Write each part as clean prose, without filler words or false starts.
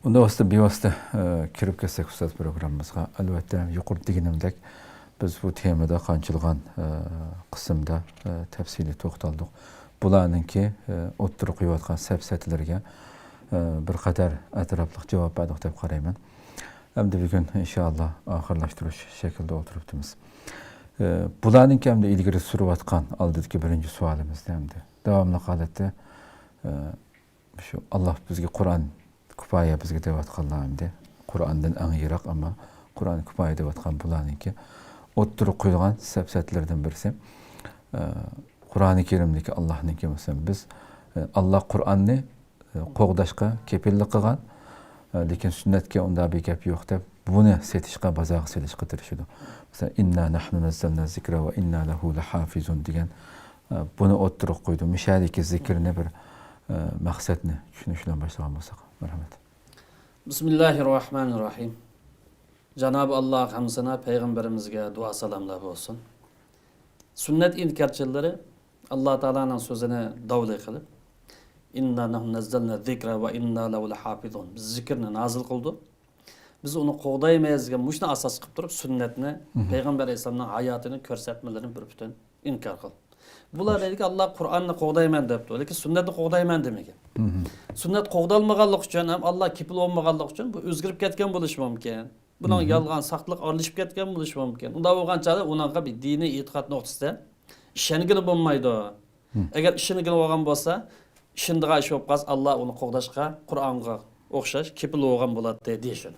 Unda vosita bevosita kirib kelsak ustoz programmamizga, albatta yuqori deganimdek biz bu temada qanchilgan qismda tafsiliy to'xtaldik. Bularninki o'ttirib qo'yayotgan safsatlarga bir qadar atrofli javob berdik deb qarayman. Endi bugun inshaalloh oxirlashtirish shaklida o'tiribmiz. Bularninki hamda ilgari surayotgan oldingi birinchi savolimizda hamda davomli holatda shu Alloh bizga Qur'on kifoya bizga deyotganlarni, Qur'ondan eng yiroq ammo Qur'on kifoya deyotgan bularninki o'ttirib qo'yilgan safsatlardan birisi. Qur'oni Karimdagi Allohniki bo'lsa, biz Alloh Qur'onni qo'g'dashga kepillik qilgan, lekin sunnatga unda bir gap yo'q deb buni setishga, bozorga selishga tirishadi. Mesela inna nahnu nazzalna zikra va inna lahu lahafizun degan buni o'ttirib qo'ydi. Mishadagi zikrni bir maqsadni tushunish bilan boshlagan bo'lsak, marhamat. Bismillahirrahmanirrahim. Cenab-ı Allah hamsına peygamberimizge dua salamlar olsun. Sünnet inkarçıları Allah Teala'nın sözüne davli kılıp inna nahnu nazzalna zikra ve inna lahu lahafizun. Biz zikrini nazil kıldı. Biz onu qoğdaymayızgen muşna asas kılıp durup sünnetini, Peygamber Aleyhisselam'ın hayatını körsetmelerini bir bütün inkar kıl. Bular dedik Allah Kur'an'ı qoğdayman depti. Lekin sünnetni qoğdayman demegen. Sünnet qoğdalmaganlık üçün hem Allah kipil olmaganlık üçün bu özgürüp ketken buluş mümkün. Bunun yalgan saqlıq aralışıp ketken buluş mümkün. Unda bolğan çağda onunğa bir dini itiqat noktasında işenigini bolmaydı. Eğer işenigini bolğan bolsa, işindiğe iş bolup qalsa Allah onu qoğdaşqa, Qur'anğa oxşaş kipil olğan boladi deyişini.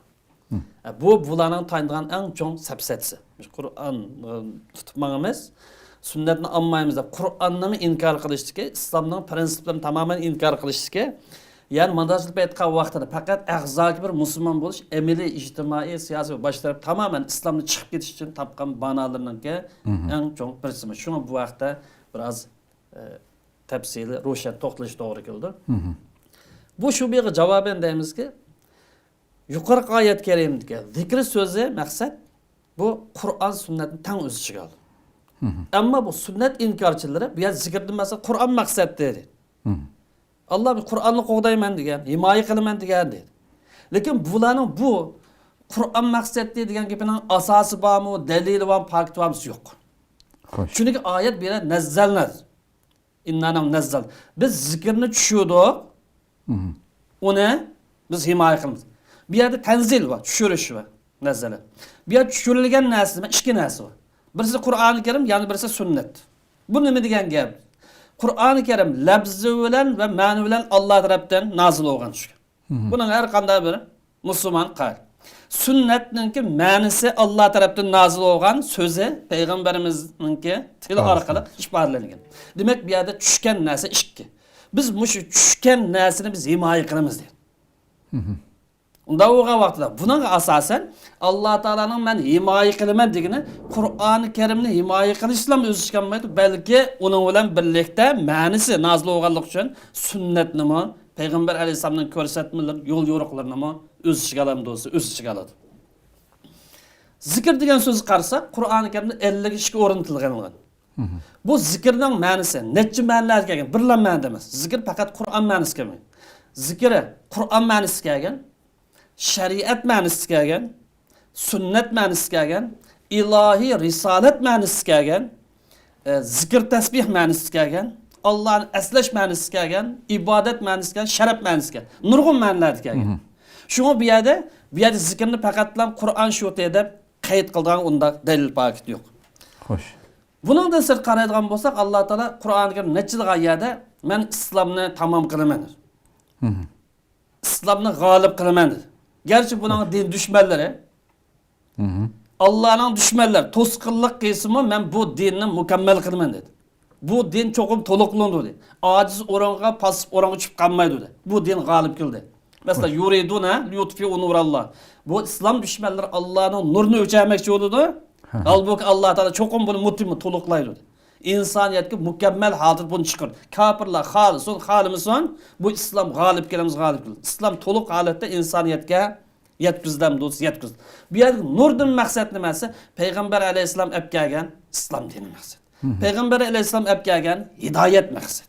Bularning tanıdığan en çoğun səpsətsi. Qur'an tutmaq emas, sünnetni almaymiz deb Qur'onni inkar qilishdi ki, İslamning prinsiplarini tamamen inkar qilishdi. Yani mandacılık etken vaxtında fakat ağzaki bir Müslüman buluş, emeli, ictimai, siyasi başlarıp tamamen İslam'ı çıkıp getiş için tapkan banalarının ki en çok birisi. Şuna bu vaxtda biraz tepsili, roşen toxtaliş doğru kıldı. Bu şu bir cevaben deyimiz ki, yukarı ayet kerimdeki zikri sözü maksat bu Kur'an sünnetin tam özü çıkalı. Ama bu sünnet inkarçıları bir zikirdi mesela Kur'an maksat dedi. Allah bir Kur'an'ı qoğdayman degan, himoya qilaman degan dedi. Lekin bularning bu Qur'on maqsadli degan gapining asosi bormi, dalili bormi, fakti bormi yo'q. Chunki oyat bera nazzalna. Innana nazzal. Biz zikrni tushirdik. Uni biz himoya qilamiz. Bu yerda tanzil bor, tushirish bor, nazzala. Bu yerda tushirilgan narsa, ikki narsa bor. Birisi Qur'oni Karim, yana birisi sunnat. Bu nima degan gap? Qur'oni Karim labzi bilan va ma'ni bilan Alloh tarafdan nazil bo'lgan shu. Buning har qanday bir musulmon qal. Sunnatninki ma'nisi Alloh tarafdan nazil bo'lgan so'zi payg'ambarimizninki til orqali ifodalangan. Demak, bu yerda tushgan narsa ikki. Biz mushu tushgan narsani biz himoya qilamiz deydi. Unda o'g'an vaqtida buning asosan Alloh taolaning men himoya qilaman degani Qur'oni Karimni himoya qilishlam o'zi chiqmaydi, balki uning bilan birlikda ma'nisi nazil bo'lganligi uchun sunnatnimi, payg'ambar alayhisolamning ko'rsatmalari, yo'l yo'riqlarini o'zi chiqalam do'sti, o'zi chiqaladi. Zikr degan so'zni qarasak, Qur'oni Karimda 52 o'rnatilgan bo'lgan. Bu zikrning ma'nisi necha ma'nolar kelgan? Birla ma'noda emas. Zikr faqat Qur'on ma'nisi kelmagan. Zikri Qur'on ma'nisi kelgan. Şeriat ma'nisi kelgan, sunnat ma'nisi kelgan, ilohiy risolat ma'nisi kelgan, zikr tasbih ma'nisi kelgan, Allohni aslash ma'nisi kelgan, ibodat ma'nisi kelgan, sharaf ma'nisi kelgan. Nurg'un ma'nolar kelgan. Shunga bu yerda zikrni faqatlam Qur'on shu yerda qayd qilgan unda dalil paket yo'q. Xo'sh. Buningdan sirt qaraydigan bo'lsak, Alloh taolo Qur'onga nechilik oyatda men islomni tamom qilaman. İslamni g'olib qilaman. Gerçi bunun din düşmanları, Allah'ın düşmanları toskınlık kısmı ben bu dinini mükemmel kılmam dedi. Bu din çokum tolukluğundu dedi. Aciz oranga pasıp oranga çıkıp kalmaydı dedi. Bu din galip kıldı. Mesela yuriduna liyutfi'u nurallah. Bu İslam düşmanları Allah'ın nurunu ölçemekçi oldu. Halbuki Allah Teala çokum bunu mutlum toluklaydı dedi. İnsaniyetki mükemmel hadır bunu çıkır. Kafirler halimizson bu İslam galip kelimiz galip kelimiz. İslam toluk halette insaniyetke yetkizdim dost yetkiz. Bu yer nurdan maksat nimasi? Peygamber aleyhisselam ep kelgan İslam dini maksat. Peygamber aleyhisselam ep kelgan hidayet maksat.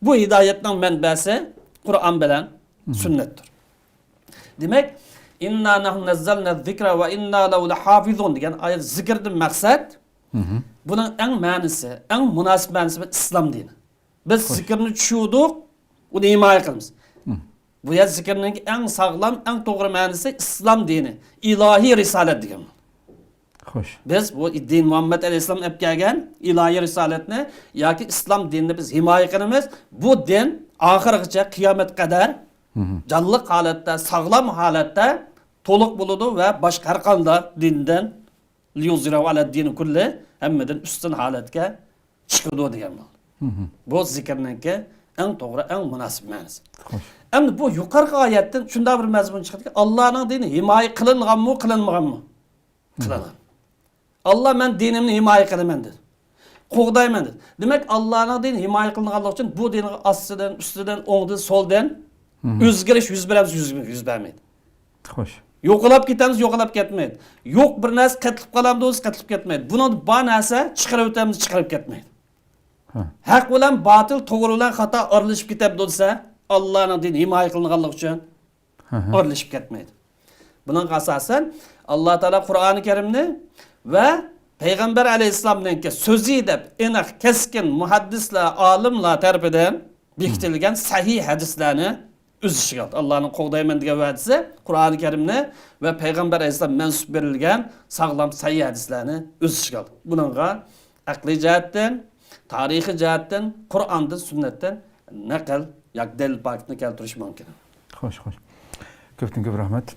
Bu hidayetning manbasi Qur'on bilan sunnatdir. Demek inna nahnu nazzalna zikra ve inna lehu lahafizun degan ayet zikrdan maksat bunun en manisi, en münasip manisi İslam dini. Biz zikrini tushundik, uni himoya qilamiz. Bu yer zikrning en sağlam, en to'g'ri manisi İslam dini, ilahi risolat degan. Xo'sh. Biz bu din Muhammed Aleyhisselam olib kelgan ilahi risolatni yoki islom dinini biz himoya qilamiz. Bu din oxirigacha qiyomat qadar jonliq holatda, sog'lom holatda to'liq bo'ladi va boshqa har qanday dindan liyuzirahu ala dini kulli hammadan ustun holatga chiqadi degan bu. Bu zikrninki en to'g'ri, en munosib ma'nosi. Xo'sh. Endi bu yuqorqi oyatdan shunday bir mazmun chiqadiki, Allohning dini himoya qilinganmi, qilinmaganmi? Qilingan. Allah men dinimni himoya qilaman dedi. Qo'g'dayman dedi. Demak, Allohning dini himoya qilinganligi uchun bu dinning ostidan, ustidan, o'ngdan, soldan o'zgarish yuz bermaydi. Xo'sh. Yo'qolib ketamiz, yo'qolib ketmaydi. Yo'q bir narsa qatlib qolamiz, qatlib ketmaydi. Buni bor narsa chiqarib o'tamiz, chiqarib ketmaydi. Haq bilan batil, to'g'ri bilan xato aralashib ketadi bo'lsa, Allohning dini himoya qilinganligi uchun aralashib ketmaydi. Bunun asasen Allah Teala Kur'an-ı Kerim'ni ve Peygamber Aleyhisselam'ın sözü de aniq, keskin muhaddisler, alimler tarafından bekitilgen sahih hadislerini öz içine aldı. Allah'ın qo'g'dayman degan va'dasi Kur'an-ı Kerim'ni ve Peygamber Aleyhisselam mensup berilgen sağlam sahih hadislerini öz içine aldı. Bununla akli cihetten, tarihi cihetten, Kur'an'dan, sünnetten nakil, yak delil paketini keltirish mümkün. Xo'sh, xo'sh. Ko'pdan ko'p rahmat.